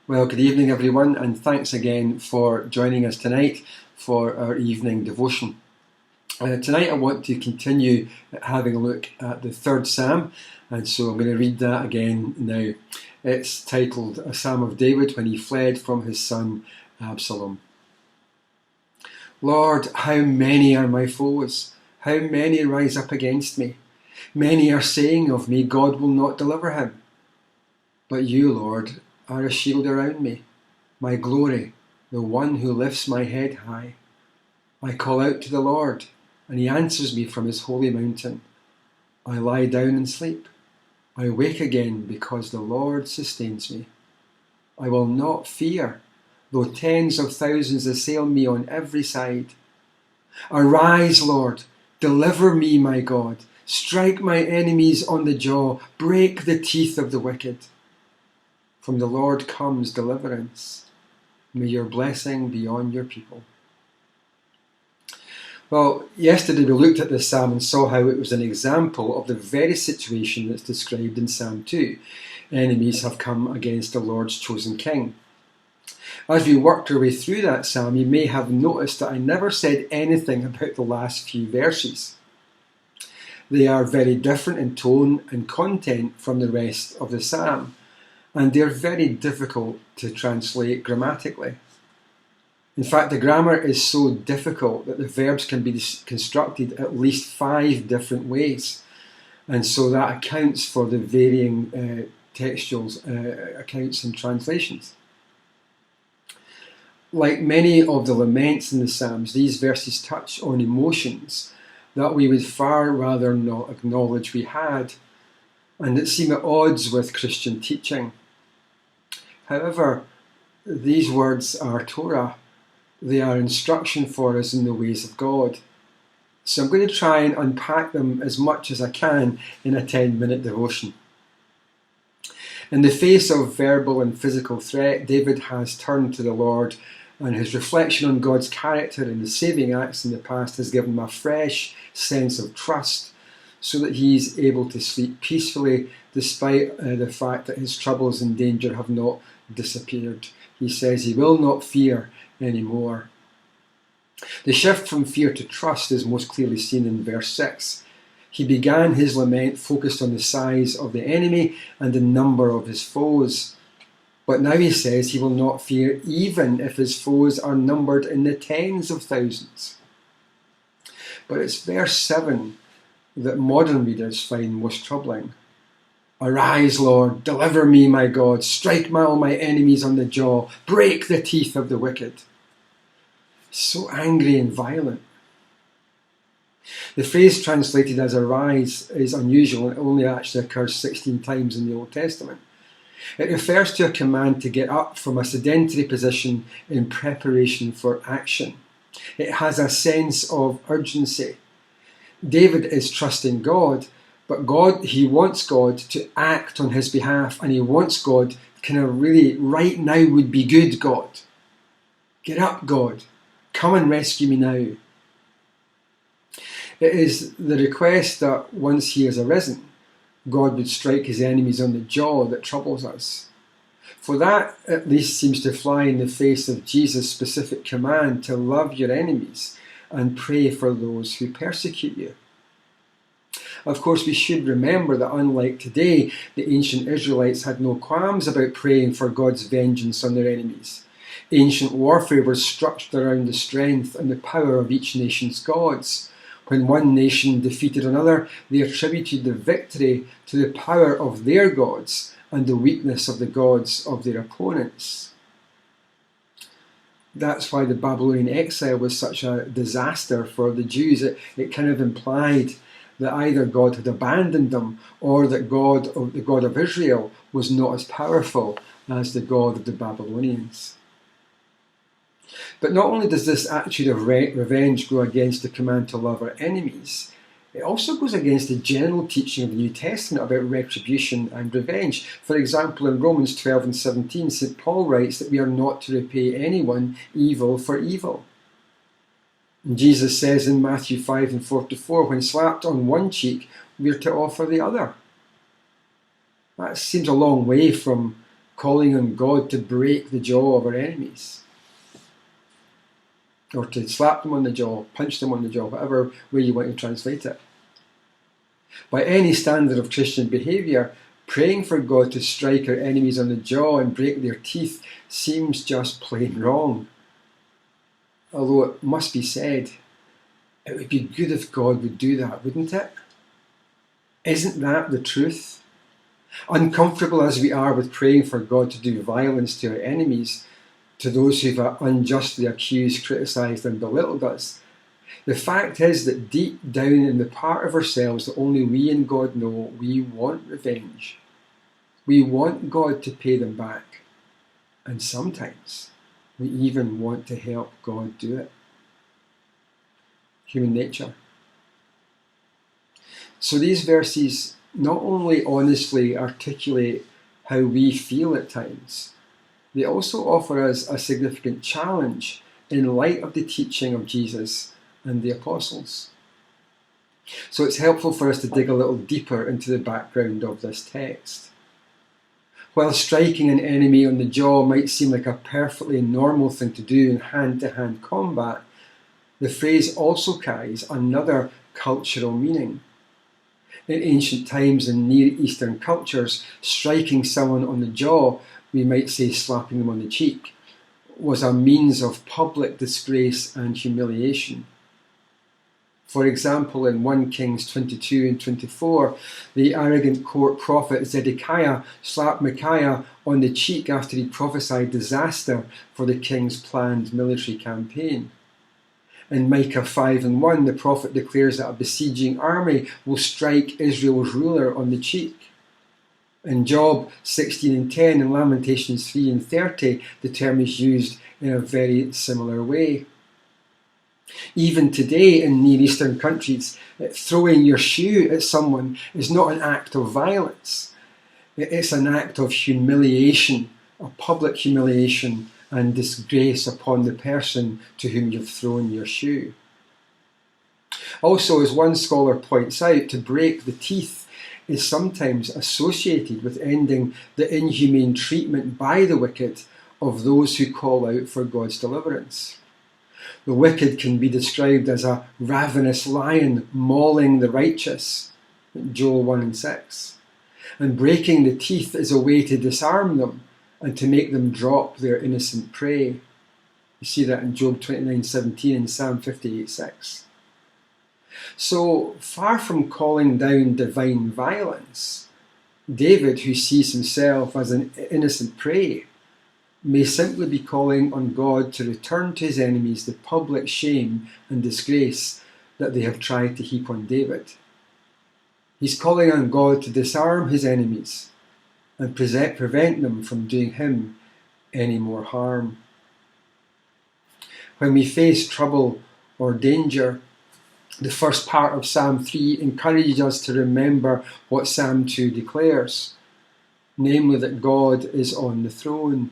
Well, good evening, everyone, and thanks again for joining us tonight for our evening devotion. Tonight I want to continue having a look at the third Psalm, and so I'm going to read that again now. It's titled A Psalm of David when he fled from his son Absalom. Lord, how many are my foes? How many rise up against me? Many are saying of me, God will not deliver him. But you, Lord, are a shield around me, my glory, the one who lifts my head high. I call out to the Lord, and he answers me from his holy mountain. I lie down and sleep. I wake again because the Lord sustains me. I will not fear, though tens of thousands assail me on every side. Arise, Lord, deliver me, my God. Strike my enemies on the jaw, break the teeth of the wicked. From the Lord comes deliverance. May your blessing be on your people. Well, yesterday we looked at this psalm and saw how it was an example of the very situation that's described in Psalm 2. Enemies have come against the Lord's chosen king. As we worked our way through that psalm, you may have noticed that I never said anything about the last few verses. They are very different in tone and content from the rest of the psalm, and they're very difficult to translate grammatically. In fact, the grammar is so difficult that the verbs can be constructed at least 5 different ways, and so that accounts for the varying textual accounts and translations. Like many of the laments in the Psalms, these verses touch on emotions that we would far rather not acknowledge we had, and that seem at odds with Christian teaching. However, these words are Torah. They are instruction for us in the ways of God. So I'm going to try and unpack them as much as I can in a 10-minute devotion. In the face of verbal and physical threat, David has turned to the Lord, and his reflection on God's character and his saving acts in the past has given him a fresh sense of trust, so that he's able to sleep peacefully despite the fact that his troubles and danger have not disappeared. He says he will not fear anymore. The shift from fear to trust is most clearly seen in verse 6. He began his lament focused on the size of the enemy and the number of his foes. But now he says he will not fear even if his foes are numbered in the tens of thousands. But it's verse 7 that modern readers find most troubling. Arise, Lord, deliver me, my God, strike all my enemies on the jaw, break the teeth of the wicked. So angry and violent. The phrase translated as arise is unusual and only actually occurs 16 times in the Old Testament. It refers to a command to get up from a sedentary position in preparation for action. It has a sense of urgency. David is trusting God, but he wants God to act on his behalf, and he wants God kind of really, right now would be good, God. Get up, God. Come and rescue me now. It is the request that once he has arisen, God would strike his enemies on the jaw that troubles us. For that at least seems to fly in the face of Jesus' specific command to love your enemies and pray for those who persecute you. Of course, we should remember that unlike today, the ancient Israelites had no qualms about praying for God's vengeance on their enemies. Ancient warfare was structured around the strength and the power of each nation's gods. When one nation defeated another, they attributed the victory to the power of their gods and the weakness of the gods of their opponents. That's why the Babylonian exile was such a disaster for the Jews. It kind of implied that either God had abandoned them or that the God of Israel was not as powerful as the God of the Babylonians. But not only does this attitude of revenge go against the command to love our enemies, it also goes against the general teaching of the New Testament about retribution and revenge. For example, in Romans 12 and 17, St. Paul writes that we are not to repay anyone evil for evil. And Jesus says in Matthew 5 and 44, when slapped on one cheek, we are to offer the other. That seems a long way from calling on God to break the jaw of our enemies, or to slap them on the jaw, punch them on the jaw, whatever way you want to translate it. By any standard of Christian behaviour, praying for God to strike our enemies on the jaw and break their teeth seems just plain wrong. Although it must be said, it would be good if God would do that, wouldn't it? Isn't that the truth? Uncomfortable as we are with praying for God to do violence to our enemies, to those who've unjustly accused, criticised and belittled us, the fact is that deep down in the part of ourselves that only we and God know, we want revenge. We want God to pay them back. And sometimes we even want to help God do it. Human nature. So these verses not only honestly articulate how we feel at times, they also offer us a significant challenge in light of the teaching of Jesus and the apostles. So it's helpful for us to dig a little deeper into the background of this text. While striking an enemy on the jaw might seem like a perfectly normal thing to do in hand-to-hand combat, the phrase also carries another cultural meaning. In ancient times and Near Eastern cultures, striking someone on the jaw, we might say slapping them on the cheek, was a means of public disgrace and humiliation. For example, in 1 Kings 22 and 24, the arrogant court prophet Zedekiah slapped Micaiah on the cheek after he prophesied disaster for the king's planned military campaign. In Micah 5 and 1, the prophet declares that a besieging army will strike Israel's ruler on the cheek. In Job 16 and 10 and Lamentations 3 and 30, the term is used in a very similar way. Even today in Near Eastern countries, throwing your shoe at someone is not an act of violence. It's an act of humiliation, a public humiliation and disgrace upon the person to whom you've thrown your shoe. Also, as one scholar points out, to break the teeth is sometimes associated with ending the inhumane treatment by the wicked of those who call out for God's deliverance. The wicked can be described as a ravenous lion mauling the righteous, Joel 1 and 6. And breaking the teeth is a way to disarm them and to make them drop their innocent prey. You see that in Job 29:17 and Psalm 58:6. So, far from calling down divine violence, David, who sees himself as an innocent prey, may simply be calling on God to return to his enemies the public shame and disgrace that they have tried to heap on David. He's calling on God to disarm his enemies and prevent them from doing him any more harm. When we face trouble or danger, the first part of Psalm 3 encourages us to remember what Psalm 2 declares, namely that God is on the throne.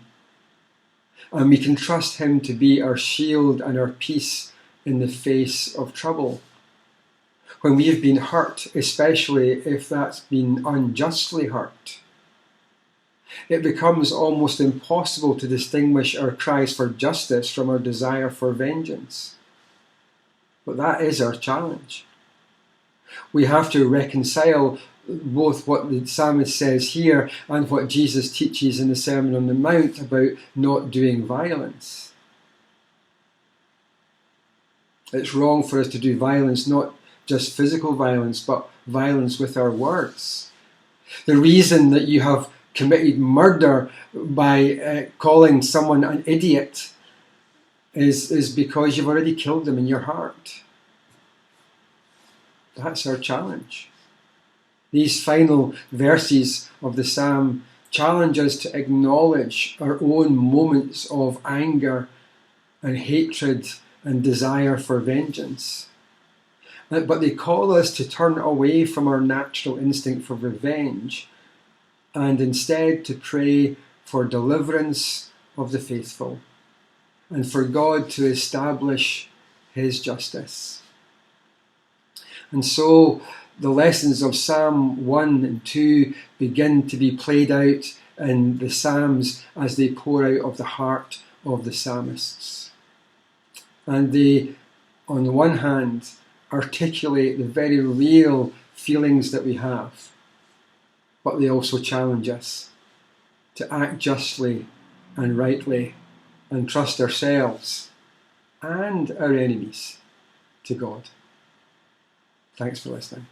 And we can trust him to be our shield and our peace in the face of trouble. When we have been hurt, especially if that's been unjustly hurt, it becomes almost impossible to distinguish our cries for justice from our desire for vengeance. But that is our challenge. We have to reconcile both what the psalmist says here and what Jesus teaches in the Sermon on the Mount about not doing violence. It's wrong for us to do violence, not just physical violence, but violence with our words. The reason that you have committed murder by calling someone an idiot is because you've already killed them in your heart. That's our challenge. These final verses of the psalm challenge us to acknowledge our own moments of anger and hatred and desire for vengeance. But they call us to turn away from our natural instinct for revenge and instead to pray for deliverance of the faithful and for God to establish his justice. And so the lessons of Psalm 1 and 2 begin to be played out in the Psalms as they pour out of the heart of the psalmists. And they, on the one hand, articulate the very real feelings that we have, but they also challenge us to act justly and rightly and trust ourselves and our enemies to God. Thanks for listening.